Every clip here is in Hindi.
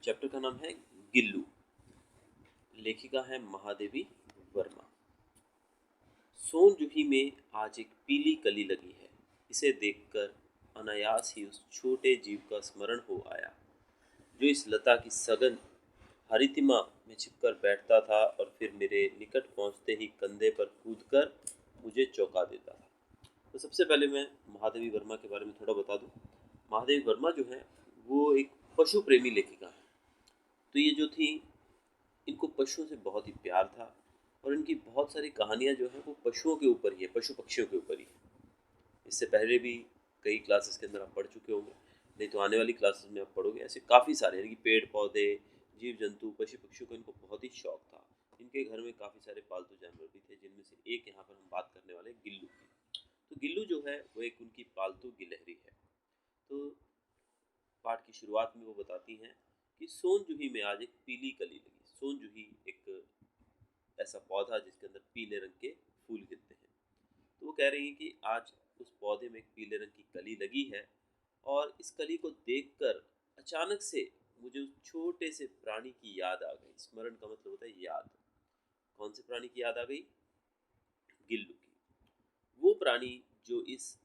चैप्टर का नाम है गिल्लू। लेखिका है महादेवी वर्मा। सोन जूही में आज एक पीली कली लगी है। इसे देखकर अनायास ही उस छोटे जीव का स्मरण हो आया जो इस लता की सघन हरितिमा में छिपकर बैठता था और फिर मेरे निकट पहुंचते ही कंधे पर कूदकर मुझे चौंका देता था। तो सबसे पहले मैं महादेवी वर्मा के बारे में थोड़ा बता दूं। महादेवी वर्मा जो है वो एक पशु प्रेमी लेखिका है। तो ये जो थी, इनको पशुओं से बहुत ही प्यार था और इनकी बहुत सारी कहानियाँ जो हैं वो पशुओं के ऊपर ही है, पशु पक्षियों के ऊपर ही है। इससे पहले भी कई क्लासेस के अंदर आप पढ़ चुके होंगे, नहीं तो आने वाली क्लासेस में आप पढ़ोगे। ऐसे काफ़ी सारे यानी कि पेड़ पौधे, जीव जंतु, पशु पक्षियों को इनको बहुत ही शौक था। इनके घर में काफ़ी सारे पालतू जानवर भी थे, जिनमें से एक यहाँ पर हम बात करने वाले गिल्लू की। तो गिल्लू जो है वो एक उनकी पालतू गिलहरी है। तो पाठ की शुरुआत में वो बताती हैं कि सोन जूही में आज एक पीली कली लगी। सोन जूही एक ऐसा पौधा जिसके अंदर पीले रंग के फूल खिलते हैं। तो वो कह रही है कि आज उस पौधे में एक पीले रंग की कली लगी है और इस कली को देखकर अचानक से मुझे उस छोटे से प्राणी की याद आ गई। स्मरण का मतलब होता है याद। कौन से प्राणी की याद आ गई? गिल्लू की। वो प्राणी जो इस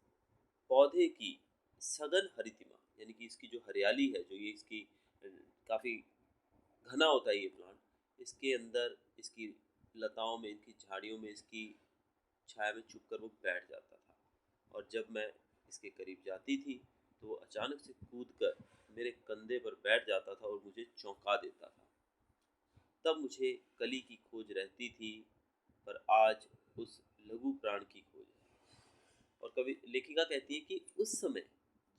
पौधे की सघन हरितिमा यानी कि इसकी जो हरियाली है, जो ये इसकी काफ़ी घना होता है ये प्लांट, इसके अंदर इसकी लताओं में, इनकी झाड़ियों में, इसकी छाया में छुपकर वो बैठ जाता था। और जब मैं इसके करीब जाती थी तो वो अचानक से कूदकर मेरे कंधे पर बैठ जाता था और मुझे चौंका देता था। तब मुझे कली की खोज रहती थी, पर आज उस लघु प्राण की खोज है। और कवि लेखिका कहती है कि उस समय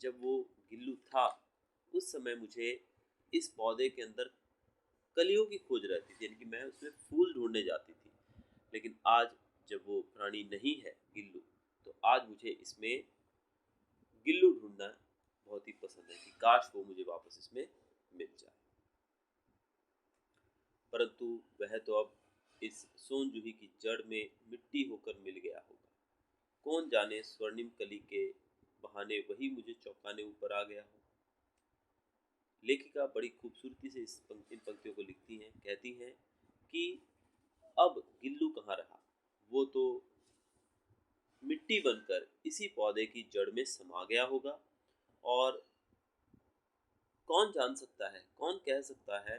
जब वो गिल्लू था, उस समय मुझे इस पौधे के अंदर कलियों की खोज रहती थी, यानी कि मैं उसमें फूल ढूंढने जाती थी। लेकिन आज जब वो प्राणी नहीं है गिल्लू, तो आज मुझे इसमें गिल्लू ढूंढना बहुत ही पसंद है कि काश वो मुझे वापस इसमें मिल जाए। परंतु वह तो अब इस सोन जूही की जड़ में मिट्टी होकर मिल गया होगा। कौन जाने स्वर्णिम कली के बहाने वही मुझे चौंकाने ऊपर आ गया हो। लेखिका बड़ी खूबसूरती से इन पंक्तियों को लिखती हैं। कहती हैं कि अब गिल्लू कहाँ रहा, वो तो मिट्टी बनकर इसी पौधे की जड़ में समा गया होगा। और कौन जान सकता है, कौन कह सकता है,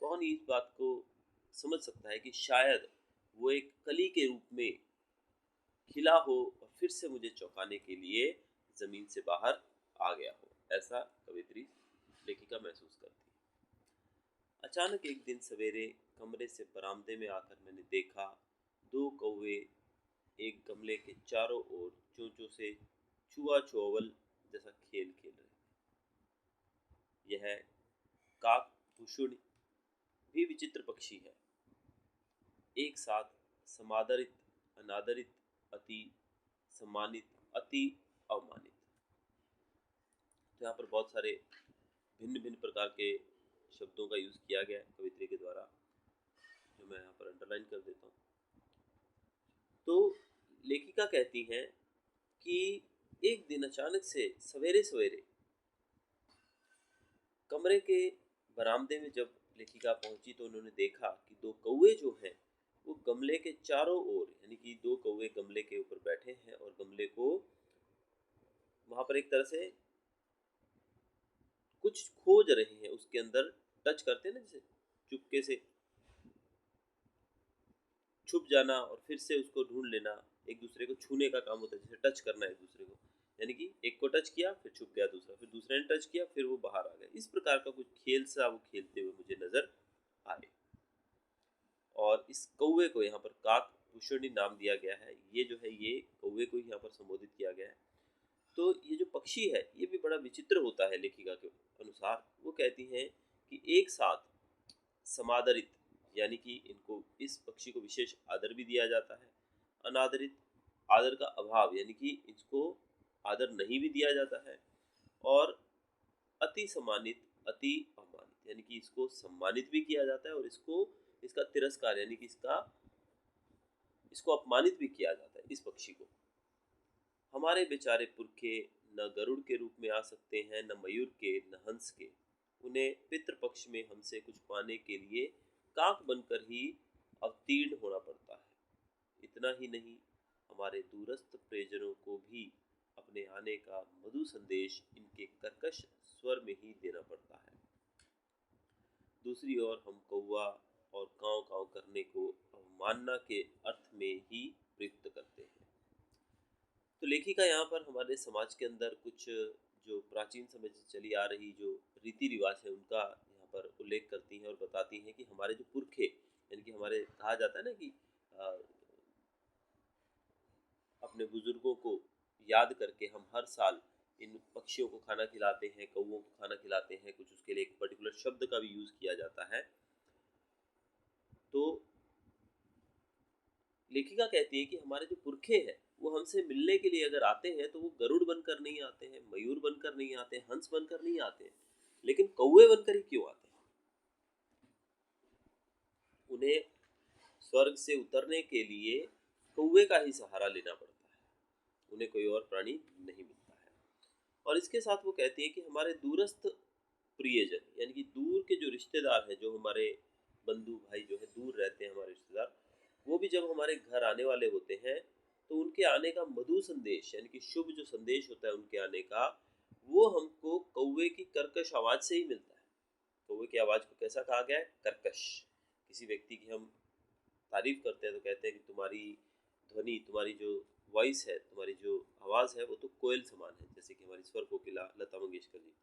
कौन इस बात को समझ सकता है कि शायद वो एक कली के रूप में खिला हो और फिर से मुझे चौंकाने के लिए जमीन से बाहर आ गया हो। ऐसा कवित्री लेखिका महसूस करती है। अचानक एक दिन सवेरे कमरे से बरामदे में आकर मैंने देखा, दो कौवे एक गमले के चारों ओर चोंचों से छुआ छुअवल जैसा खेल खेल रहे। यह काक भूषुण भी विचित्र पक्षी है, एक साथ समादरित, अनादरित, अति सम्मानित, अति अवमानित। तो यहाँ पर बहुत सारे भिन्न भिन्न प्रकार के शब्दों का यूज़ किया गया है कवित्री के द्वारा, जो मैं यहाँ पर अंडरलाइन कर देता हूँ। तो लेखिका कहती हैं कि एक दिन अचानक से सवेरे सवेरे कमरे के बरामदे में जब लेखिका पहुंची तो उन्होंने देखा कि दो कौवे जो हैं वो गमले के चारों ओर, यानी कि दो कौवे गमले के ऊपर बैठे हैं और गमले को वहां पर एक तरह से कुछ खोज रहे हैं। उसके अंदर टच करते हैं ना, जैसे चुपके से छुप जाना और फिर से उसको ढूंढ लेना, एक दूसरे को छूने का काम होता है, जैसे टच करना एक दूसरे को। यानी कि एक को टच किया फिर छुप गया दूसरा, फिर दूसरे ने टच किया फिर वो बाहर आ गया। इस प्रकार का कुछ खेल सा वो खेलते हुए मुझे नजर आए। और इस कौवे को यहाँ पर काक भूषणी नाम दिया गया है। ये जो है ये कौवे को यहाँ पर संबोधित किया गया है। तो ये जो पक्षी है ये भी बड़ा विचित्र होता है लेखिका के अनुसार। वो कहती हैं कि एक साथ समादरित, यानी कि इनको, इस पक्षी को विशेष आदर भी दिया जाता है। अनादरित, आदर का अभाव, यानी कि इसको आदर नहीं भी दिया जाता है। और अति सम्मानित, अति अवमानित, यानी कि इसको सम्मानित भी किया जाता है और इसका तिरस्कार, यानी कि इसको अपमानित भी किया जाता है इस पक्षी को। हमारे बेचारे पुरखे न गरुड़ के रूप में आ सकते हैं, न मयूर के, न हंस के। उन्हें पितृपक्ष में हमसे कुछ पाने के लिए काक बनकर ही अवतीर्ण होना पड़ता है। इतना ही नहीं, हमारे दूरस्थ परिजनों को भी अपने आने का मधु संदेश इनके कर्कश स्वर में ही देना पड़ता है। दूसरी ओर हम कौवा और काँव काँव करने को अवमानना के अर्थ में ही प्रयुक्त करते हैं। तो लेखिका यहाँ पर हमारे समाज के अंदर कुछ जो प्राचीन समय से चली आ रही जो रीति रिवाज है उनका यहाँ पर उल्लेख करती हैं और बताती हैं कि हमारे जो पुरखे, यानी कि हमारे कहा जाता है ना कि अपने बुजुर्गों को याद करके हम हर साल इन पक्षियों को खाना खिलाते हैं, कौवों को खाना खिलाते हैं। कुछ उसके लिए एक पर्टिकुलर शब्द का भी यूज़ किया जाता है। तो लेखिका कहती है कि हमारे जो पुरखे हैं वो हमसे मिलने के लिए अगर आते हैं तो वो गरुड़ बनकर नहीं आते हैं, मयूर बनकर नहीं आते हैं, हंस बनकर नहीं आते हैं, लेकिन कौवे बनकर ही क्यों आते हैं? उन्हें स्वर्ग से उतरने के लिए कौवे का ही सहारा लेना पड़ता है, उन्हें कोई और प्राणी नहीं मिलता है। और इसके साथ वो कहती है कि हमारे दूरस्थ प्रियजन, यानी कि दूर के जो रिश्तेदार हैं, जो हमारे बंधु भाई जो है दूर रहते हैं हमारे रिश्तेदार, वो भी जब हमारे घर आने वाले होते हैं तो उनके आने का मधु संदेश, यानी कि शुभ जो संदेश होता है उनके आने का, वो हमको कौवे की कर्कश आवाज़ से ही मिलता है। कौवे की आवाज़ को कैसा कहा गया है? कर्कश। किसी व्यक्ति की हम तारीफ करते हैं तो कहते हैं कि तुम्हारी ध्वनि, तुम्हारी जो वॉइस है, तुम्हारी जो आवाज़ है वो तो कोयल समान है, जैसे कि हमारी स्वर कोकिला लता मंगेशकर जी।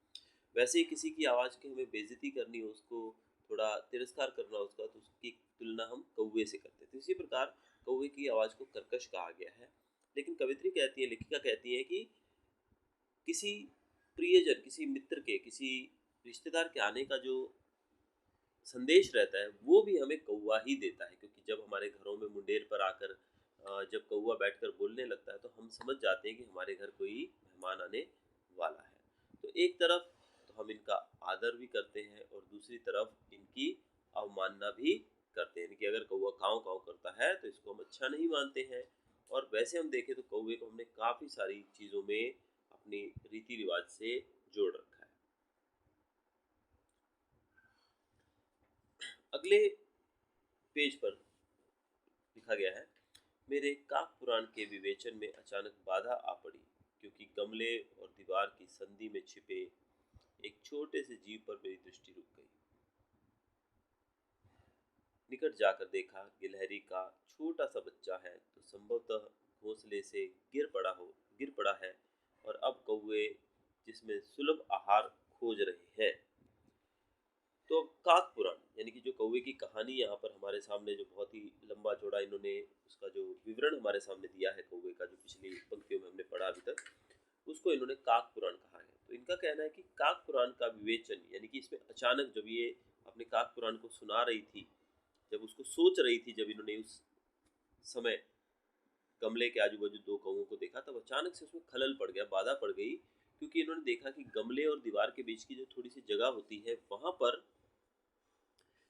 वैसे ही किसी की आवाज़ की हमें बेइज्जती करनी हो, उसको थोड़ा तिरस्कार करना उसका, तो उसकी तुलना हम कौवे से करते हैं। तो इसी प्रकार कौवे की आवाज़ को कर्कश कहा गया है। लेकिन कवित्री कहती है, लेखिका कहती है कि किसी प्रियजन, किसी मित्र के, किसी रिश्तेदार के आने का जो संदेश रहता है वो भी हमें कौवा ही देता है। क्योंकि जब हमारे घरों में मुंडेर पर आकर जब कौवा बैठकर बोलने लगता है तो हम समझ जाते हैं कि हमारे घर कोई मेहमान आने वाला है। तो एक तरफ तो हम इनका आदर भी करते हैं और दूसरी तरफ इनकी अवमानना भी करते हैं कि अगर कौवा काँव काँव करता है तो इसको हम अच्छा नहीं मानते हैं। और वैसे हम देखें तो कौवे को हमने काफ़ी सारी चीज़ों में अपनी रीति रिवाज से जोड़ रखा है। अगले पेज पर लिखा गया है, मेरे काक पुराण के विवेचन में अचानक बाधा आ पड़ी, क्योंकि गमले और दीवार की संधि में छिपे एक छोटे से जीव पर मेरी दृष्टि रुक गई। निकट जाकर देखा, गिलहरी का छोटा सा बच्चा है तो संभवतः घोंसले से गिर पड़ा है और अब कौवे जिसमें सुलभ आहार खोज रहे हैं। तो काक पुराण, यानी कि जो कौवे की कहानी यहाँ पर हमारे सामने जो बहुत ही लंबा चौड़ा इन्होंने उसका जो विवरण हमारे सामने दिया है कौवे का, जो पिछली पंक्तियों में हमने पढ़ा अभी तक, उसको इन्होंने काक पुराण कहा है। तो इनका कहना है कि काक पुराण का विवेचन, यानी कि इसमें अचानक जब ये अपने काक पुराण को सुना रही थी, जब उसको सोच रही थी, जब इन्होंने उस समय गमले के आजू बाजू दो कौवों को देखा, तब अचानक से उसमें खलल पड़ गया, बाधा पड़ गई। क्योंकि इन्होंने देखा कि गमले और दीवार के बीच की जो थोड़ी सी जगह होती है वहां पर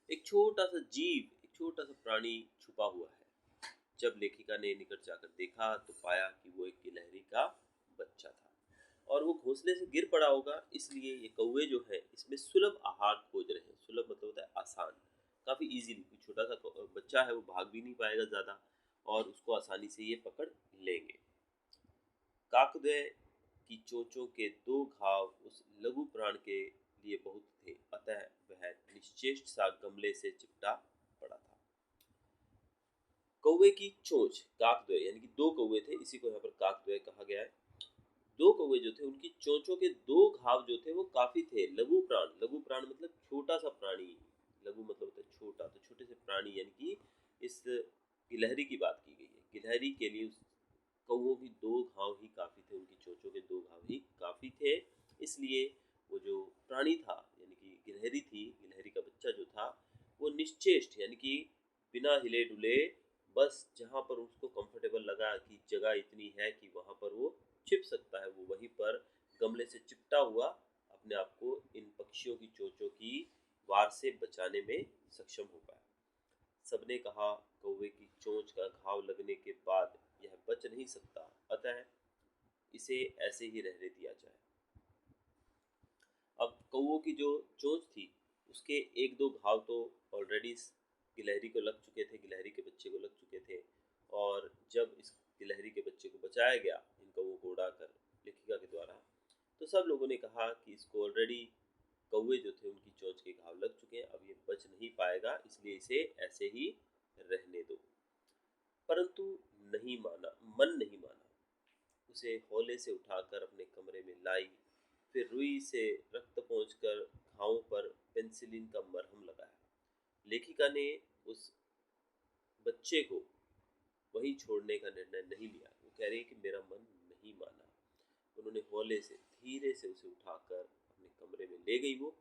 एक छोटा सा जीव, एक छोटा सा प्राणी छुपा हुआ है। जब लेखिका ने निकट जाकर देखा तो पाया कि वो एक गिलहरी का बच्चा था और वो घोंसले से गिर पड़ा होगा, इसलिए ये कौवे जो है इसमें सुलभ आहार खोज रहे हैं। सुलभ मतलब होता है आसान, काफ़ी इजीली। छोटा सा बच्चा है, वो भाग भी नहीं पाएगा ज़्यादा और उसको आसानी से ये पकड़ लेंगे। काकद्वय की चोंचों के दो घाव उस लघु प्राण के लिए बहुत थे, अतः वह निश्चेष्ट सा गमले से चिपटा पड़ा था। कौवे की चोंच, काकद्वय, यानी कि दो कौवे थे, इसी को यहाँ पर काकद्वय कहा गया है। दो कौवे जो थे उनकी चोंचों के दो घाव जो थे वो काफी थे। लघु प्राण मतलब छोटा सा प्राणी, लघु मतलब होता है छोटा, तो छोटे से प्राणी, यानी कि इस गिलहरी की बात की गई है। गिलहरी के लिए उस कौवों की दो घाव ही काफ़ी थे, उनकी चोंचों के दो घाव ही काफ़ी थे। इसलिए वो जो प्राणी था, यानी कि गिलहरी थी, गिलहरी का बच्चा जो था, वो निश्चेष्ट, यानी कि बिना हिले डुले, बस जहाँ पर उसको कंफर्टेबल लगा कि जगह इतनी है कि वहाँ पर वो छिप सकता है, वो वहीं पर गमले से चिपटा हुआ अपने आप को इन पक्षियों की चोंचों की वार से बचाने में सक्षम हो पाया। सबने कहा, कौवे की चोंच का घाव लगने के बाद यह बच नहीं सकता, अतः इसे ऐसे ही रहने दिया जाए। अब कौवों की जो चोंच थी उसके एक दो घाव तो ऑलरेडी गिलहरी को लग चुके थे, गिलहरी के बच्चे को लग चुके थे। और जब इस गिलहरी के बच्चे को बचाया गया इन कौवों को उड़ाकर लेखिका के द्वारा, तो सब लोगों ने कहा कि इसको ऑलरेडी कौवे जो थे उनकी चोंच के घाव लग चुके हैं, अब ये बच नहीं पाएगा, इसलिए इसे ऐसे ही रहने दो। परंतु नहीं माना, मन नहीं माना। उसे हौले से उठाकर अपने कमरे में लाई, फिर रुई से रक्त पोंछकर घावों पर पेंसिलिन का मरहम लगाया। लेखिका ने उस बच्चे को वहीं छोड़ने का निर्णय नहीं लिया। वो कह रही है कि मेरा मन नहीं माना। उन्होंने हौले से धीरे से उसे उठाकर अपने कमरे में ले गई वो,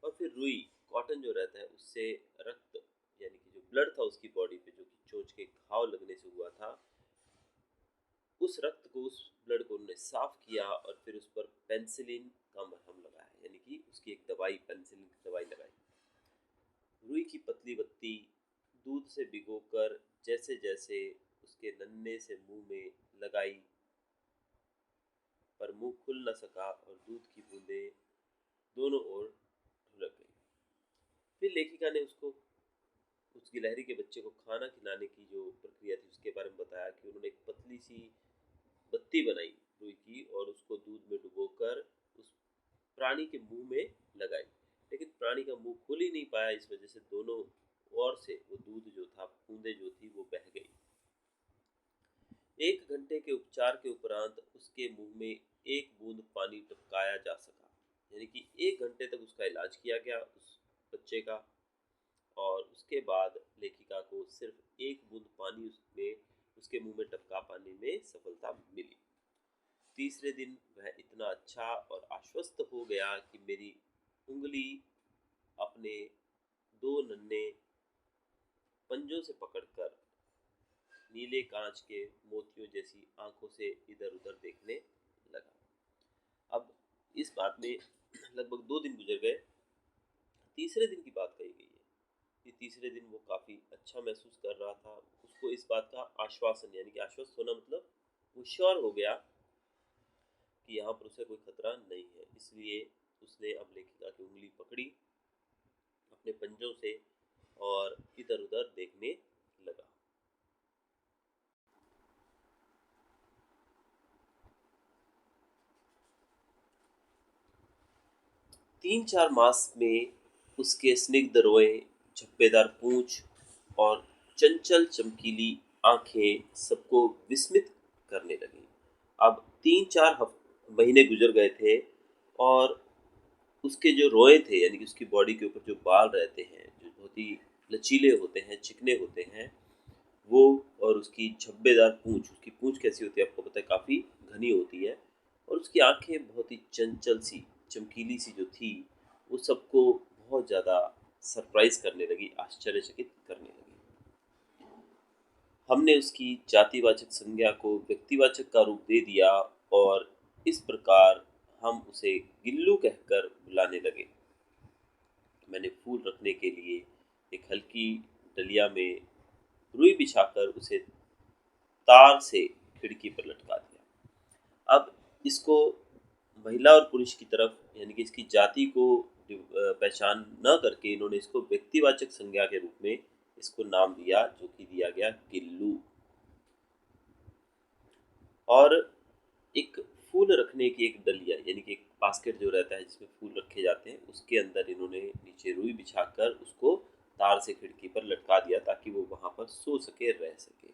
और फिर रुई, कॉटन जो रहता है, उससे रक्त यानी कि जो ब्लड था उसकी बॉडी पे, जो कि चोंच के घाव लगने से हुआ था, उस रक्त को, उस ब्लड को उन्होंने साफ किया और फिर उस पर पेंसिलिन का मरहम लगाया, यानी कि उसकी एक दवाई, पेंसिलिन की दवाई लगाई। रुई की पतली बत्ती दूध से भिगोकर जैसे जैसे उसके नन्हे से मुंह में लगाई, पर मुंह खुल न सका और दूध की बूंदें दोनों ओर ढुलक गई। फिर लेखिका ने उसको, उस गिलहरी के बच्चे को खाना खिलाने की जो प्रक्रिया थी उसके बारे में बताया कि उन्होंने एक पतली सी बत्ती बनाई रुई की और उसको दूध में डुबोकर उस प्राणी के मुंह में लगाई, लेकिन प्राणी का मुंह खुल ही नहीं पाया। इस वजह से दोनों ओर से वो दूध जो था, बूंदें जो थी, वो बह गई। 1 घंटे के उपचार के उपरांत उसके मुंह में एक बूंद पानी टपकाया जा सका, यानी कि 1 घंटे तक उसका इलाज किया गया उस बच्चे का, और उसके बाद लेखिका को सिर्फ एक बूंद पानी उसके मुंह में टपका पाने में सफलता मिली। तीसरे दिन वह इतना अच्छा और आश्वस्त हो गया कि मेरी उंगली अपने 2 नन्हे पंजों से पकड़कर नीले कांच के मोतियों जैसी आंखों से इधर उधर देखने लगा। अब इस बात में लगभग 2 दिन गुजर गए। तीसरे दिन की बात कही गई है कि तीसरे दिन वो काफ़ी अच्छा महसूस कर रहा था। उसको इस बात का आश्वासन, यानी कि आश्वस्त होना मतलब वो श्योर हो गया कि यहाँ पर उसे कोई खतरा नहीं है, इसलिए उसने अब लेखिका की उंगली पकड़ी अपने पंजों से और इधर उधर देखने लगा। तीन चार मास में उसके स्निग्ध रोए, झप्पेदार पूंछ और चंचल चमकीली आंखें सबको विस्मित करने लगी। अब 3-4 महीने गुजर गए थे और उसके जो रोए थे, यानी कि उसकी बॉडी के ऊपर जो बाल रहते हैं, जो बहुत ही लचीले होते हैं, चिकने होते हैं, वो, और उसकी झब्बेदार पूंछ, उसकी पूंछ कैसी होती है आपको पता है, काफ़ी घनी होती है, और उसकी आंखें बहुत ही चंचल सी, चमकीली सी जो थी, वो सबको बहुत ज़्यादा सरप्राइज करने लगी, आश्चर्यचकित करने लगी। हमने उसकी जातिवाचक संज्ञा को व्यक्तिवाचक का रूप दे दिया और इस प्रकार हम उसे गिल्लू कहकर बुलाने लगे। मैंने फूल रखने के लिए एक हल्की डलिया में रुई बिछाकर उसे तार से खिड़की पर लटका दिया। अब इसको महिला और पुरुष की तरफ, यानी कि इसकी जाति को पहचान न करके इन्होंने इसको व्यक्तिवाचक संज्ञा के रूप में इसको नाम दिया, जो कि दिया गया गिल्लू। और एक फूल रखने की एक डलिया, यानी कि एक बास्केट जो रहता है जिसमें फूल रखे जाते हैं, उसके अंदर इन्होंने नीचे रुई बिछाकर उसको तार से खिड़की पर लटका दिया ताकि वो वहां पर सो सके, रह सके।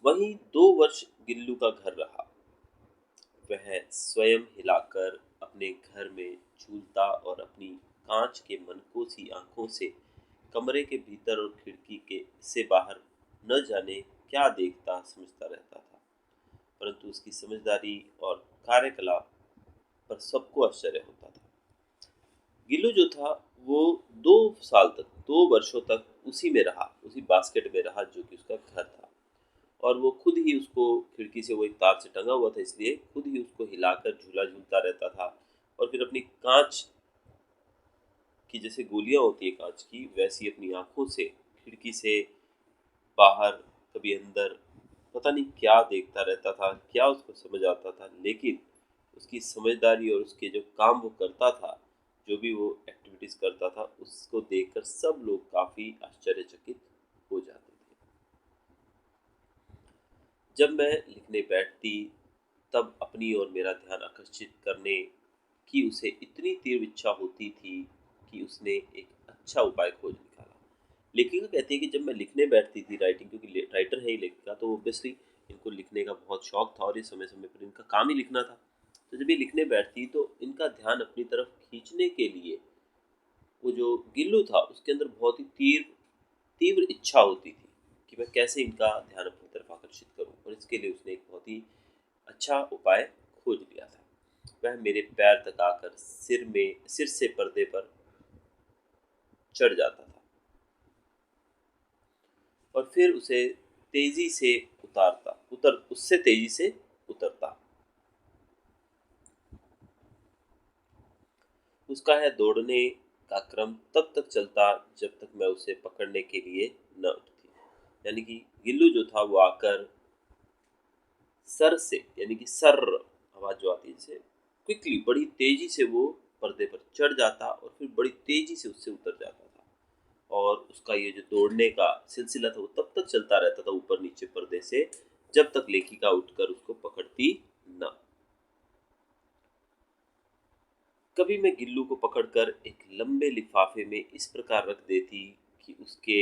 वहीं 2 वर्ष गिल्लू का घर रहा। वह स्वयं हिलाकर अपने घर में झूलता और अपनी कांच के मनकों सी आंखों से कमरे के भीतर और खिड़की के से बाहर न जाने क्या देखता समझता रहता था, परंतु उसकी समझदारी और कार्यकलाप पर सबको आश्चर्य होता था। गिल्लू जो था वो 2 साल तक, 2 वर्षों तक उसी में रहा, उसी बास्केट में रहा जो कि उसका घर था, और वो खुद ही उसको खिड़की से, वो एक तार से टंगा हुआ था इसलिए खुद ही उसको हिलाकर झूला झूलता रहता था, और फिर अपनी कांच की, जैसे गोलियां होती है कांच की, वैसी अपनी आंखों से खिड़की से बाहर, कभी अंदर, पता नहीं क्या देखता रहता था, क्या उसको समझ आता था, लेकिन उसकी समझदारी और उसके जो काम वो करता था, जो भी वो एक्टिविटीज़ करता था, उसको देखकर सब लोग काफ़ी आश्चर्यचकित हो जाते थे। जब मैं लिखने बैठती तब अपनी ओर मेरा ध्यान आकर्षित करने की उसे इतनी तीव्र इच्छा होती थी कि उसने एक अच्छा उपाय खोज निकाला। लेखिका कहती है कि जब मैं लिखने बैठती थी राइटिंग, क्योंकि राइटर है ही लेखिका, तो ऑब्वियसली इनको लिखने का बहुत शौक था और ये समय समय पर इनका काम ही लिखना था। तो जब ये लिखने बैठती तो इनका ध्यान अपनी तरफ खींचने के लिए वो जो गिल्लू था उसके अंदर बहुत ही तीव्र तीव्र इच्छा होती थी कि मैं कैसे इनका ध्यान अपनी तरफ आकर्षित करूं, और इसके लिए उसने एक बहुत ही अच्छा उपाय खोज लिया था। वह मेरे पैर तक आकर सिर से पर्दे पर चढ़ जाता था और फिर उसे तेजी से उससे तेजी से उतरता। उसका है दौड़ने का क्रम तब तक चलता जब तक मैं उसे पकड़ने के लिए न उठती। यानी कि गिल्लू जो था वो आकर सर से, यानी कि सर आवाज जो आती है, जैसे क्विकली बड़ी तेजी से वो पर्दे पर चढ़ जाता और फिर बड़ी तेजी से उससे उतर जाता था। और उसका ये जो दौड़ने का सिलसिला था वो तब तक चलता रहता था ऊपर नीचे पर्दे से, जब तक लेखिका उठकर उसको पकड़ती न। कभी मैं गिल्लू को पकड़कर एक लंबे लिफाफे में इस प्रकार रख देती कि उसके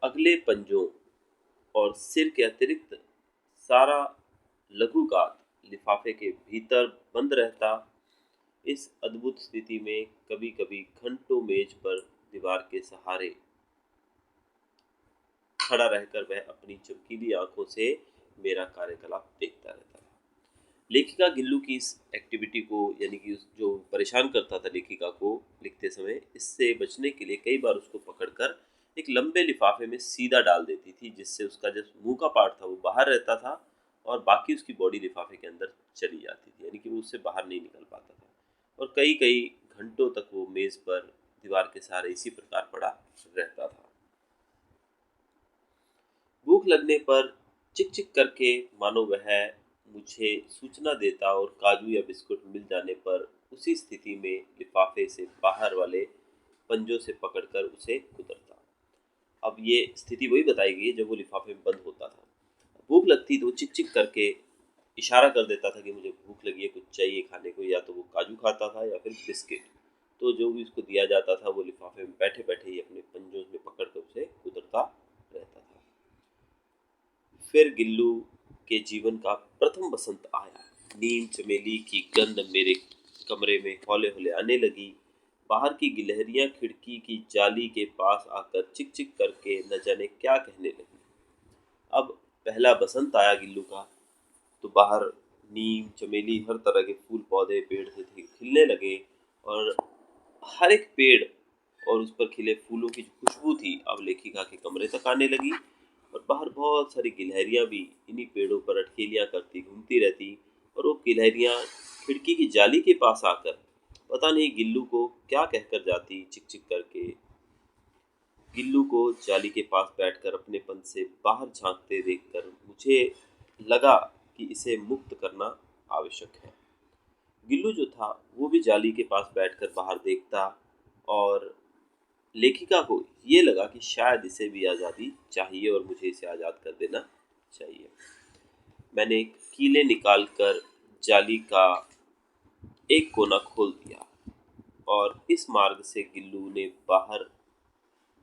अगले पंजों और सिर के अतिरिक्त सारा लघुगात लिफाफे के भीतर बंद रहता। इस अद्भुत स्थिति में कभी कभी घंटों मेज पर दीवार के सहारे खड़ा रहकर वह अपनी चमकीली आंखों से मेरा कार्यकलाप देखता रहता था। लेखिका गिल्लू की इस एक्टिविटी को, यानी कि जो परेशान करता था लेखिका को लिखते समय, इससे बचने के लिए कई बार उसको पकड़कर एक लंबे लिफाफे में सीधा डाल देती थी, जिससे उसका जो मुंह का पार्ट था वो बाहर रहता था और बाकी उसकी बॉडी लिफाफे के अंदर चली जाती थी, यानी कि वो उससे बाहर नहीं निकल पाता था। और कई कई घंटों तक वो मेज पर दीवार के सहारे इसी प्रकार पड़ा रहता था। भूख लगने पर चिक चिक करके मानो वह मुझे सूचना देता और काजू या बिस्कुट मिल जाने पर उसी स्थिति में लिफाफे से बाहर वाले पंजों से पकड़कर उसे उतरता। अब ये स्थिति वही बताई गई है जब वो लिफाफे में बंद होता था। भूख लगती तो वो चिक चिक करके इशारा कर देता था कि मुझे भूख लगी है, कुछ चाहिए खाने को, या तो वो काजू खाता था या फिर बिस्किट। तो जो भी उसको दिया जाता था वो लिफाफे में बैठे बैठे ही अपने पंजों में पकड़ कर उसे उतरता रहता था। फिर गिल्लू के जीवन का प्रथम बसंत आया। नीम चमेली की गंध मेरे कमरे में हौले हौले आने लगी। बाहर की गिलहरियां खिड़की की जाली के पास आकर चिक चिक करके न जाने क्या कहने लगी। अब पहला बसंत आया गिल्लू का, तो बाहर नीम चमेली हर तरह के फूल पौधे पेड़ से थे खिलने लगे, और हर एक पेड़ और उस पर खिले फूलों की जो खुशबू थी अब लेखिका के कमरे तक आने लगी। और बाहर बहुत सारी गिलहरियां भी इन्हीं पेड़ों पर अटखेलियां करती घूमती रहती, और वो गिलहरियां खिड़की की जाली के पास आकर पता नहीं गिल्लू को क्या कहकर जाती चिक चिक करके। गिल्लू को जाली के पास बैठकर अपने पंख से बाहर झांकते देखकर मुझे लगा कि इसे मुक्त करना आवश्यक है। गिल्लू जो था वो भी जाली के पास बैठकर बाहर देखता, और लेखिका को ये लगा कि शायद इसे भी आज़ादी चाहिए और मुझे इसे आज़ाद कर देना चाहिए। मैंने कीले निकालकर जाली का एक कोना खोल दिया, और इस मार्ग से गिल्लू ने बाहर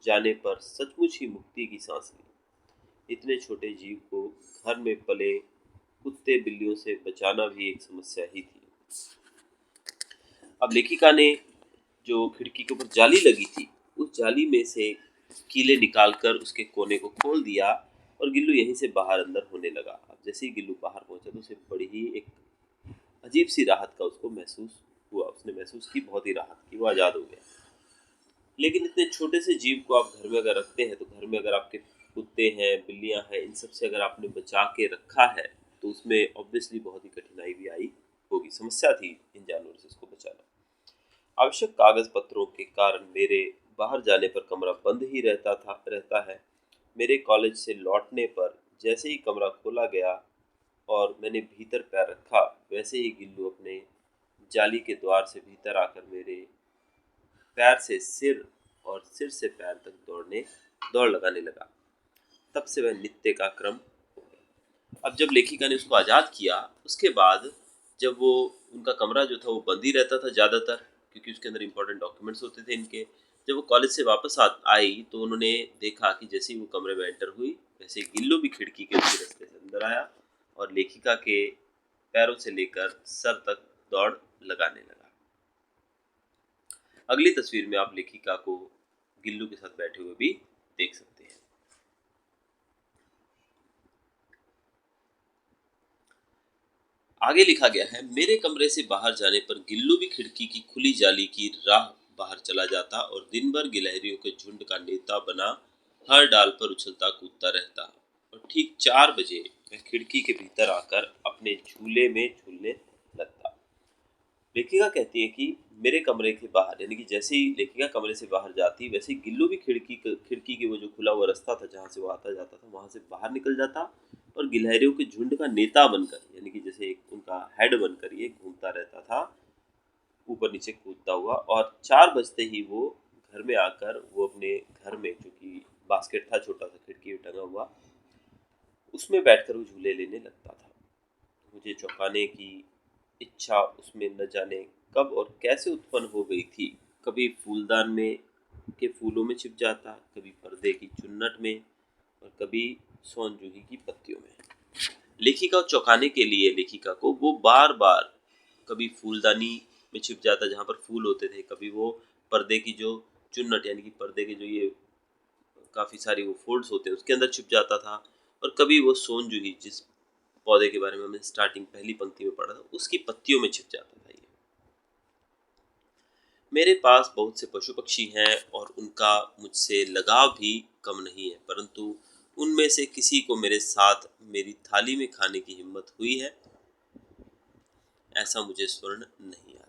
जाने पर सचमुच ही मुक्ति की सांस ली। इतने छोटे जीव को घर में पले कुत्ते बिल्लियों से बचाना भी एक समस्या ही थी। अब लेखिका ने जो खिड़की के ऊपर जाली लगी थी उस जाली में से कीले निकालकर उसके कोने को खोल दिया, और गिल्लू यहीं से बाहर अंदर होने लगा। अब जैसे ही गिल्लू बाहर पहुंचा तो उसे बड़ी ही एक अजीब सी राहत का उसको महसूस हुआ। उसने महसूस की बहुत ही राहत की, वो आज़ाद हो गया। लेकिन इतने छोटे से जीव को आप घर में अगर रखते हैं, तो घर में अगर आपके कुत्ते हैं बिल्लियां हैं, इन सब से अगर आपने बचा के रखा है तो उसमें ऑब्वियसली बहुत ही कठिनाई भी आई होगी, समस्या थी इन जानवरों से उसको बचाना। आवश्यक कागज पत्रों के कारण मेरे बाहर जाने पर कमरा बंद ही रहता है। मेरे कॉलेज से लौटने पर जैसे ही कमरा खोला गया और मैंने भीतर पैर रखा, वैसे ही गिल्लू अपने जाली के द्वार से भीतर आकर मेरे पैर से सिर और सिर से पैर तक दौड़ लगाने लगा। तब से वह नित्य का क्रम हो गया। अब जब लेखिका ने उसको आज़ाद किया, उसके बाद जब वो उनका कमरा जो था वो बंद ही रहता था ज़्यादातर, क्योंकि उसके अंदर इंपॉर्टेंट डॉक्यूमेंट्स होते थे इनके। जब वो कॉलेज से वापस आई तो उन्होंने देखा कि जैसे ही वो कमरे में एंटर हुई, वैसे गिल्लू भी खिड़की के उसी रास्ते से अंदर आया और लेखिका के पैरों से लेकर सर तक दौड़ लगाने लगा। अगली तस्वीर में आप लेखिका को गिल्लू के साथ बैठे हुए भी देख सकते हैं। आगे लिखा गया है, मेरे कमरे से बाहर जाने पर गिल्लू भी खिड़की की खुली जाली की राह बाहर चला जाता और दिन भर गिलहरियों के झुंड का नेता बना हर डाल पर उछलता कूदता रहता और ठीक 4 बजे वह खिड़की के भीतर आकर अपने झूले में झूलने लगता। लेखिका कहती है कि मेरे कमरे के बाहर, यानी कि जैसे ही लेखिका कमरे से बाहर जाती, वैसे ही गिल्लू भी खिड़की के वो जो खुला हुआ रास्ता था जहाँ से वो आता जाता था, वहाँ से बाहर निकल जाता और गिलहरियों के झुंड का नेता बनकर, यानी कि जैसे एक उनका हेड बनकर ये घूमता रहता था ऊपर नीचे कूदता हुआ। और 4 बजते ही वो घर में आकर वो अपने घर में, जो कि बास्केट था छोटा सा खिड़की में टंगा हुआ, उसमें बैठकर वो झूले लेने लगता था। मुझे चौंकाने की इच्छा उसमें न जाने कब और कैसे उत्पन्न हो गई थी। कभी फूलदान में के फूलों में छिप जाता, कभी पर्दे की चुन्नट में और कभी सौन जूही की पत्तियों में। लेखिका को चौंकाने के लिए लेखिका को वो बार बार कभी फूलदानी में छिप जाता जहाँ पर फूल होते थे, कभी वो पर्दे की जो चुन्नट, यानी कि पर्दे के जो ये काफ़ी सारी वो फोल्ड्स होते हैं उसके अंदर छिप जाता था, और कभी वो सोन जूही, जिस पौधे के बारे में हमने स्टार्टिंग पहली पंक्ति में पढ़ा था, उसकी पत्तियों में छिप जाता था ये। मेरे पास बहुत से पशु पक्षी हैं और उनका मुझसे लगाव भी कम नहीं है, परंतु उनमें से किसी को मेरे साथ मेरी थाली में खाने की हिम्मत हुई है, ऐसा मुझे स्वर्ण नहीं आता।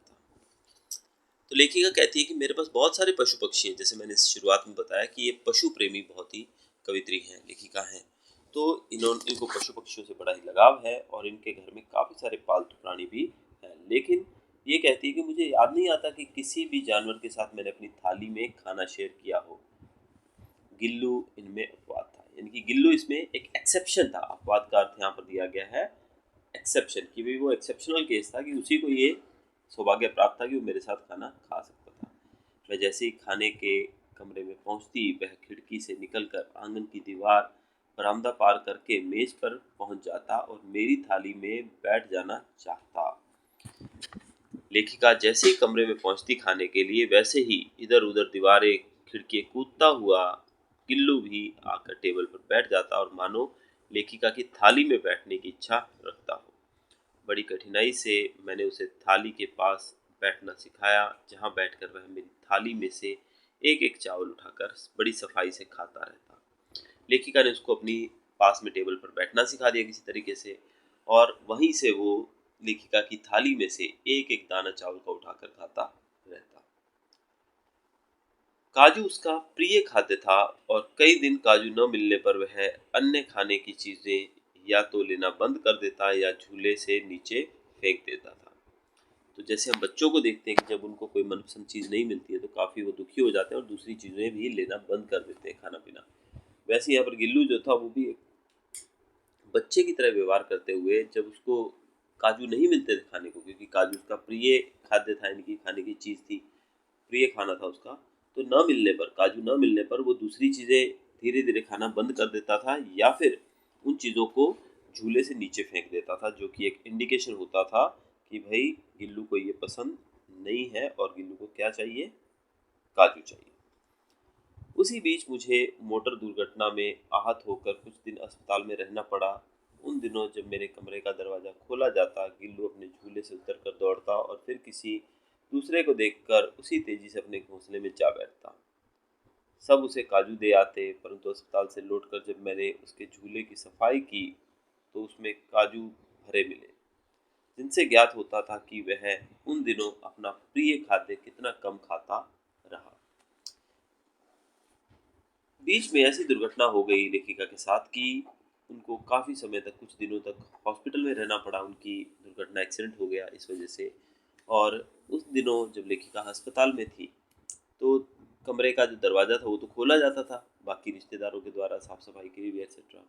तो लेखिका कहती है कि मेरे पास बहुत सारे पशु पक्षी हैं, जैसे मैंने शुरुआत में बताया कि ये पशु प्रेमी बहुत ही कवित्री हैं, लेखिका हैं। तो इनको पशु पक्षियों से बड़ा ही लगाव है और इनके घर में काफ़ी सारे पालतू प्राणी भी हैं, लेकिन ये कहती है कि मुझे याद नहीं आता कि किसी भी जानवर के साथ मैंने अपनी थाली में खाना शेयर किया हो। गिल्लू इनमें अपवाद था, यानी कि गिल्लू इसमें एक एक्सेप्शन था। अपवाद का अर्थ यहाँ पर दिया गया है एक्सेप्शन, कि भी वो एक्सेप्शनल केस था कि उसी को ये सौभाग्य प्राप्त था कि वो मेरे साथ खाना खा सकता था। मैं जैसे ही खाने के कमरे में पहुंचती, वह खिड़की से निकलकर आंगन की दीवार, बरामदा पार करके मेज पर पहुंच जाता और मेरी थाली में बैठ जाना चाहता। लेखिका जैसे ही कमरे में पहुंचती खाने के लिए, वैसे ही इधर उधर दीवारें खिड़की कूदता हुआ गिल्लू भी आकर टेबल पर बैठ जाता और मानो लेखिका की थाली में बैठने की इच्छा रखता हो। बड़ी कठिनाई से मैंने उसे थाली के पास बैठना सिखाया, जहाँ बैठकर वह मेरी थाली में से एक एक चावल उठाकर बड़ी सफाई से खाता रहता। लेखिका ने उसको अपनी पास में टेबल पर बैठना सिखा दिया किसी तरीके से, और वहीं से वो लेखिका की थाली में से एक एक दाना चावल का उठाकर खाता रहता। काजू उसका प्रिय खाद्य था और कई दिन काजू न मिलने पर वह अन्य खाने की चीजें या तो लेना बंद कर देता या झूले से नीचे फेंक देता था। तो जैसे हम बच्चों को देखते हैं कि जब उनको कोई मनपसंद चीज़ नहीं मिलती है तो काफ़ी वो दुखी हो जाते हैं और दूसरी चीज़ें भी लेना बंद कर देते हैं, खाना पीना। वैसे यहाँ पर गिल्लू जो था वो भी एक बच्चे की तरह व्यवहार करते हुए, जब उसको काजू नहीं मिलते थे खाने को, क्योंकि काजू उसका प्रिय खाद्य था, इनकी खाने की चीज़ थी, प्रिय खाना था उसका, तो न मिलने पर, काजू न मिलने पर वो दूसरी चीज़ें धीरे धीरे खाना बंद कर देता था या फिर उन चीज़ों को झूले से नीचे फेंक देता था, जो कि एक इंडिकेशन होता था कि भाई गिल्लू को ये पसंद नहीं है और गिल्लू को क्या चाहिए, काजू चाहिए। उसी बीच मुझे मोटर दुर्घटना में आहत होकर कुछ दिन अस्पताल में रहना पड़ा। उन दिनों जब मेरे कमरे का दरवाज़ा खोला जाता, गिल्लू अपने झूले से उतरकर दौड़ता और फिर किसी दूसरे को देखकर उसी तेजी से अपने घोंसले में जा बैठता। सब उसे काजू दे आते, परंतु अस्पताल से लौटकर जब मैंने उसके झूले की सफाई की तो उसमें काजू भरे मिले, जिनसे ज्ञात होता था कि वह उन दिनों अपना प्रिय खाद्य कितना कम खाता रहा। बीच में ऐसी दुर्घटना हो गई लेखिका के साथ कि उनको काफ़ी समय तक, कुछ दिनों तक हॉस्पिटल में रहना पड़ा। उनकी दुर्घटना, एक्सीडेंट हो गया इस वजह से। और उस दिनों जब लेखिका अस्पताल में थी तो कमरे का जो दरवाज़ा था वो तो खोला जाता था बाकी रिश्तेदारों के द्वारा, साफ सफाई के लिए भी एक्सेट्रा।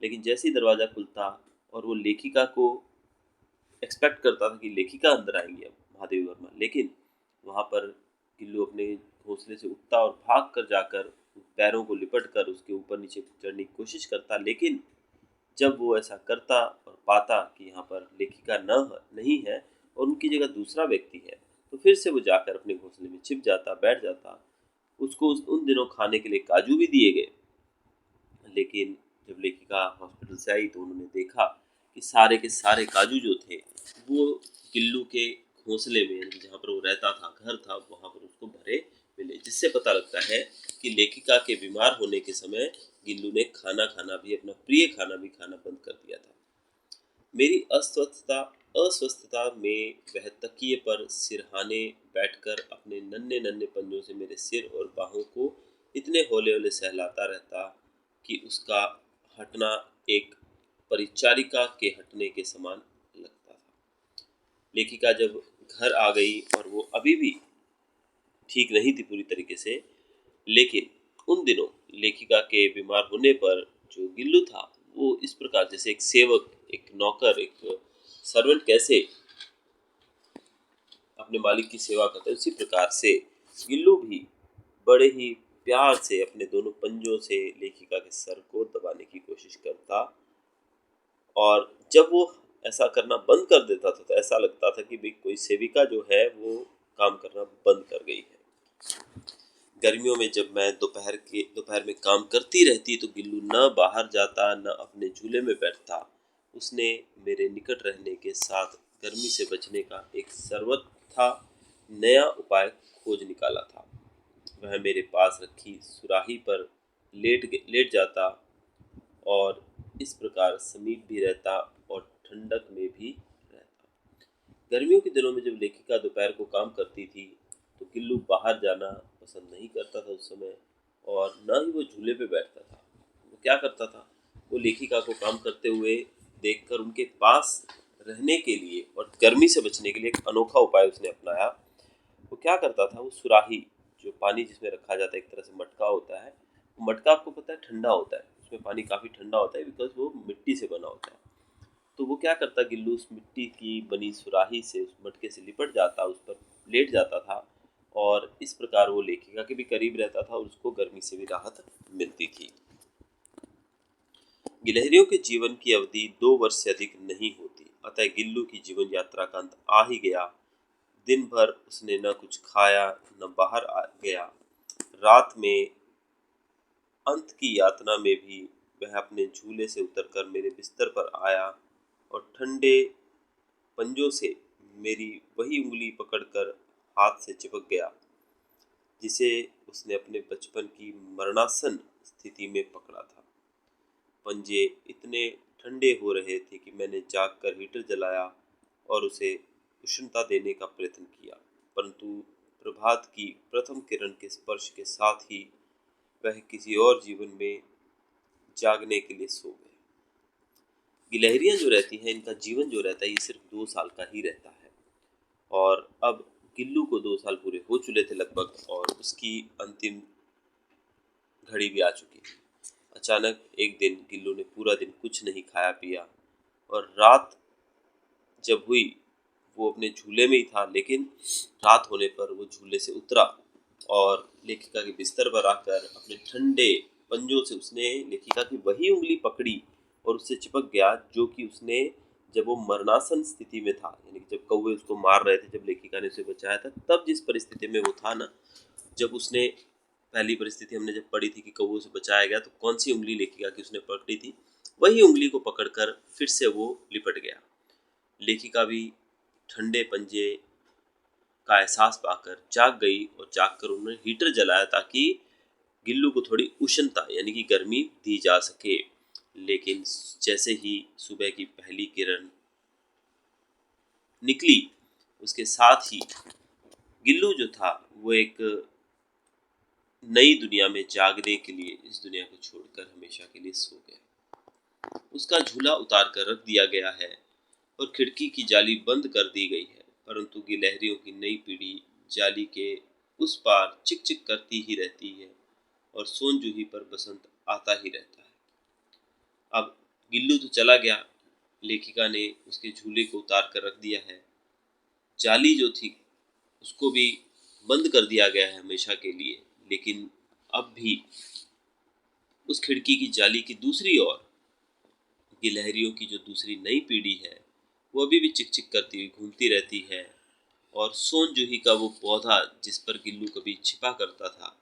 लेकिन जैसे ही दरवाज़ा खुलता और वो लेखिका को एक्सपेक्ट करता था कि लेखिका अंदर आएंगी अब, महादेवी वर्मा, लेकिन वहाँ पर गिल्लू अपने घोंसले से उठता और भाग कर जाकर पैरों को लिपट कर उसके ऊपर नीचे चढ़ने की कोशिश करता। लेकिन जब वो ऐसा करता और पाता कि यहाँ पर लेखिका नहीं है और उनकी जगह दूसरा व्यक्ति है, तो फिर से वो जाकर अपने घोंसले में छिप जाता, बैठ जाता। उसको उन दिनों खाने के लिए काजू भी दिए गए। लेकिन जब लेखिका हॉस्पिटल से आई तो उन्होंने देखा कि सारे के सारे काजू जो थे वो गिल्लू के घोंसले में, जहाँ पर वो रहता था, घर था, वहाँ पर उसको भरे मिले। जिससे पता लगता है कि लेखिका के बीमार होने के समय गिल्लू ने खाना खाना भी, अपना प्रिय खाना भी खाना बंद कर दिया था। मेरी अस्वस्थता में वह तकिए पर सिरहाने बैठकर अपने नन्हे नन्हे पंजों से मेरे सिर और बाहों को इतने हौले हौले सहलाता रहता कि उसका हटना एक परिचारिका के हटने के समान लगता था। लेखिका जब घर आ गई और वो अभी भी ठीक नहीं थी पूरी तरीके से, लेकिन उन दिनों लेखिका के बीमार होने पर जो गिल्लू था वो इस प्रकार, जैसे एक सेवक, एक नौकर, एक सर्वेंट कैसे अपने मालिक की सेवा करता है, उसी प्रकार से गिल्लू भी बड़े ही प्यार से अपने दोनों पंजों से लेखिका के सर को दबाने की कोशिश करता। और जब वो ऐसा करना बंद कर देता था तो ऐसा लगता था कि भाई कोई सेविका जो है वो काम करना बंद कर गई है। गर्मियों में जब मैं दोपहर में काम करती रहती तो गिल्लू न बाहर जाता न अपने झूले में बैठता। उसने मेरे निकट रहने के साथ गर्मी से बचने का एक सर्वथा नया उपाय खोज निकाला था। वह मेरे पास रखी सुराही पर लेट जाता और इस प्रकार समीप भी रहता और ठंडक में भी रहता। गर्मियों के दिनों में जब लेखिका दोपहर को काम करती थी तो गिल्लू बाहर जाना पसंद नहीं करता था उस समय, और न ही वो झूले पे बैठता था। वो क्या करता था, वो लेखिका को काम करते हुए देखकर उनके पास रहने के लिए और गर्मी से बचने के लिए एक अनोखा उपाय उसने अपनाया। वो क्या करता था, वो सुराही, जो पानी जिसमें रखा जाता है, एक तरह से मटका होता है, वो मटका आपको पता है ठंडा होता है, उसमें पानी काफ़ी ठंडा होता है बिकॉज वो मिट्टी से बना होता है। तो वो क्या करता, गिल्लू उस मिट्टी की बनी सुराही से, उस मटके से लिपट जाता, उस पर लेट जाता था और इस प्रकार वो लेखिका के भी करीब रहता था और उसको गर्मी से भी राहत मिलती थी। गिलहरियों के जीवन की अवधि 2 वर्ष से अधिक नहीं होती, अतः गिल्लू की जीवन यात्रा का अंत आ ही गया। दिन भर उसने न कुछ खाया न बाहर आ गया। रात में अंत की यातना में भी वह अपने झूले से उतरकर मेरे बिस्तर पर आया और ठंडे पंजों से मेरी वही उंगली पकड़कर हाथ से चिपक गया जिसे उसने अपने बचपन की मरणासन स्थिति में पकड़ा था। पंजे इतने ठंडे हो रहे थे कि मैंने जागकर हीटर जलाया और उसे उष्णता देने का प्रयत्न किया, परंतु प्रभात की प्रथम किरण के स्पर्श के साथ ही वह किसी और जीवन में जागने के लिए सो गए। गिलहरियां जो रहती हैं, इनका जीवन जो रहता है ये सिर्फ 2 साल का ही रहता है। और अब गिल्लू को 2 साल पूरे हो चुके थे लगभग, और उसकी अंतिम घड़ी भी आ चुकी थी। अचानक एक दिन गिल्लू ने पूरा दिन कुछ नहीं खाया पिया, और रात जब हुई वो अपने झूले में ही था, लेकिन रात होने पर वो झूले से उतरा और लेखिका के बिस्तर पर आकर अपने ठंडे पंजों से उसने लेखिका की वही उंगली पकड़ी और उससे चिपक गया जो कि उसने जब वो मरणासन स्थिति में था, यानी कि जब कौवे उसको मार रहे थे, जब लेखिका ने उसे बचाया था, तब जिस परिस्थिति में वो था ना, जब उसने पहली परिस्थिति हमने जब पढ़ी थी कि कौवे से बचाया गया तो कौन सी उंगली लेखिका की उसने पकड़ी थी, वही उंगली को पकड़कर फिर से वो लिपट गया। लेखिका भी ठंडे पंजे का एहसास पाकर जाग गई और जागकर उन्होंने हीटर जलाया ताकि गिल्लू को थोड़ी उष्णता यानी कि गर्मी दी जा सके। लेकिन जैसे ही सुबह की पहली किरण निकली, उसके साथ ही गिल्लू जो था वो एक नई दुनिया में जागने के लिए इस दुनिया को छोड़कर हमेशा के लिए सो गया। उसका झूला उतार कर रख दिया गया है और खिड़की की जाली बंद कर दी गई है, परंतु गिलहरियों की नई पीढ़ी जाली के उस पार चिक चिक करती ही रहती है और सोन जूही पर बसंत आता ही रहता है। अब गिल्लू तो चला गया, लेखिका ने उसके झूले को उतार कर रख दिया है, जाली जो थी उसको भी बंद कर दिया गया है हमेशा के लिए, लेकिन अब भी उस खिड़की की जाली की दूसरी ओर गिलहरियों की जो दूसरी नई पीढ़ी है वो अभी भी चिक चिक करती हुई घूमती रहती है और सोन जूही का वो पौधा जिस पर गिल्लू कभी छिपा करता था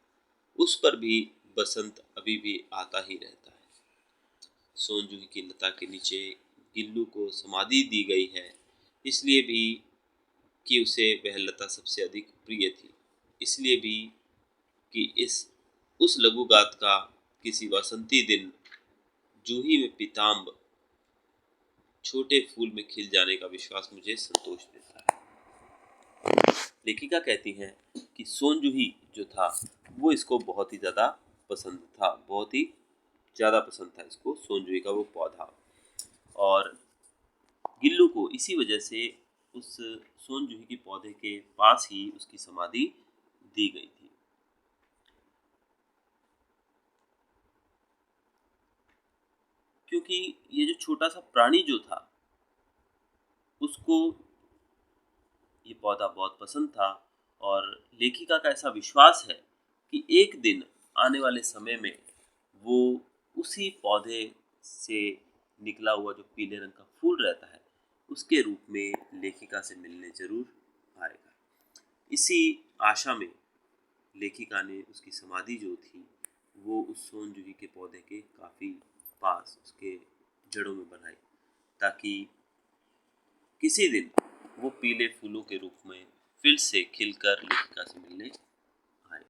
उस पर भी बसंत अभी भी आता ही रहता है। सोन जूही की लता के नीचे गिल्लू को समाधि दी गई है, इसलिए भी कि उसे वह लता सबसे अधिक प्रिय थी, इसलिए भी कि इस उस लघुगात का किसी वसंती दिन जूही में पीताम्ब छोटे फूल में खिल जाने का विश्वास मुझे संतोष देता है। लेखिका कहती हैं कि सोन जूही जो था वो इसको बहुत ही ज़्यादा पसंद था, बहुत ही ज़्यादा पसंद था इसको सोन जूही का वो पौधा, और गिल्लू को इसी वजह से उस सोन जूही के पौधे के पास ही उसकी समाधि दी गई थी। क्योंकि ये जो छोटा सा प्राणी जो था उसको ये पौधा बहुत पसंद था, और लेखिका का ऐसा विश्वास है कि एक दिन आने वाले समय में वो उसी पौधे से निकला हुआ जो पीले रंग का फूल रहता है उसके रूप में लेखिका से मिलने जरूर आएगा। इसी आशा में लेखिका ने उसकी समाधि जो थी वो उस सोन जूही के पौधे के काफ़ी पास उसके जड़ों में बनाई, ताकि किसी दिन वो पीले फूलों के रूप में फिर से खिलकर लेखिका से मिलने